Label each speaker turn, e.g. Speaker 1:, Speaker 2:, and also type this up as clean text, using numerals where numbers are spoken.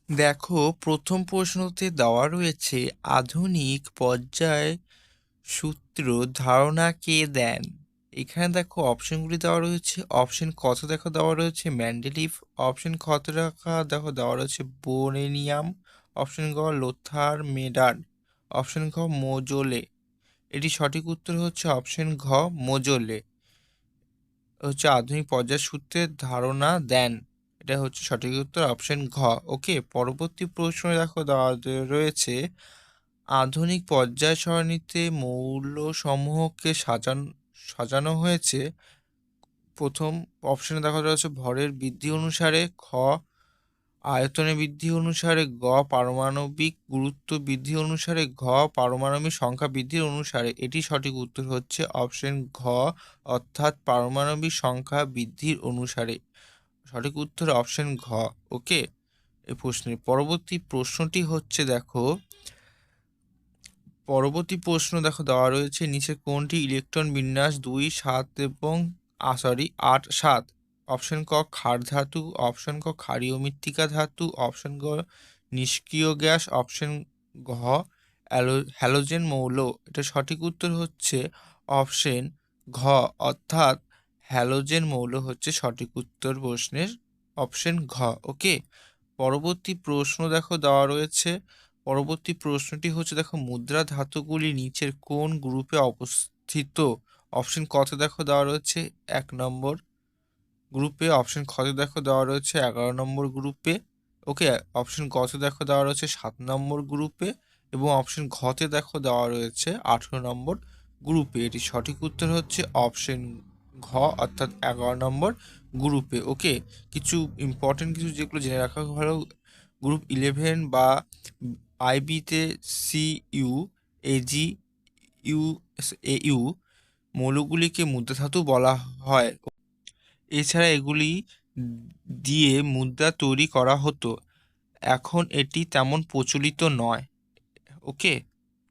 Speaker 1: দেখো, প্রথম প্রশ্নতে দেওয়া রয়েছে আধুনিক পর্যায় সূত্র ধারণা কে দেন। এখানে দেখো অপশনগুলি দেওয়া রয়েছে। অপশন কত দেখো দেওয়া রয়েছে মেন্ডেলিভ। অপশন কত দেখো দেওয়া রয়েছে বোরেনিয়াম। অপশন গ লোথার মেডার্ড। অপশন ঘ মোজোলে। এটি সঠিক উত্তর হচ্ছে অপশন ঘ মোজোলে। হচ্ছে আধুনিক পর্যায় সূত্রের ধারণা দেন। এটা হচ্ছে সঠিক উত্তর অপশন ঘ। ওকে, পরবর্তী প্রশ্ন দেখো দেওয়া রয়েছে আধুনিক পর্যায় সারণীতে মৌলসমূহকে সাজানো হয়েছে। প্রথম অপশনে দেখা যাচ্ছে ভরের বৃদ্ধি অনুসারে, খ আয়তনের বৃদ্ধি অনুসারে, গ পারমাণবিক গুরুত্ব বৃদ্ধি অনুসারে, ঘ পারমাণবিক সংখ্যা বৃদ্ধির অনুসারে। এটি সঠিক উত্তর হচ্ছে অপশন ঘ, অর্থাৎ পারমাণবিক সংখ্যা বৃদ্ধির অনুসারে। সঠিক উত্তর অপশন ঘ। ওকে, এই প্রশ্নের পরবর্তী প্রশ্নটি হচ্ছে দেখো, পরবর্তী প্রশ্ন দেখো দেওয়া রয়েছে নিচে কোনটি ইলেকট্রন বিন্যাস 2, 7 এবং 8, 7। অপশন ক ক্ষার ধাতু। অপশন ক ক্ষারীয় মৃত্তিকা ধাতু। অপশন গ নিষ্ক্রিয় গ্যাস। অপশন ঘ হ্যালোজেন মৌল। এটা সঠিক উত্তর হচ্ছে অপশন ঘ, অর্থাৎ হ্যালোজেন মৌল হচ্ছে সঠিক উত্তর প্রশ্নের অপশন ঘ। ওকে, পরবর্তী প্রশ্ন দেখো দেওয়া রয়েছে। পরবর্তী প্রশ্নটি হচ্ছে দেখো মুদ্রা ধাতুগুলি নিচের কোন গ্রুপে অবস্থিত। অপশন কত দেখো দেওয়া রয়েছে 1 নম্বর গ্রুপে। অপশন খতে দেখো দেওয়া রয়েছে 11 নম্বর গ্রুপে। ওকে, অপশন গতে দেখো দেওয়া রয়েছে 7 নম্বর গ্রুপে এবং অপশন ঘতে দেখো দেওয়া রয়েছে 18 নম্বর গ্রুপে। এটি সঠিক উত্তর হচ্ছে অপশন ঘ, অর্থাৎ 11 নম্বর গ্রুপে। ওকে, কিছু ইম্পর্টেন্ট কিছু যেগুলো জেনে রাখা ভালো। গ্রুপ 11 বা আইবিতে সিইউ, এজি, ইউ মৌলগুলিকে মুদ্রা ধাতু বলা হয়। এছাড়া এগুলি দিয়ে মুদ্রা তৈরি করা হতো। এখন এটি তেমন প্রচলিত নয়। ওকে,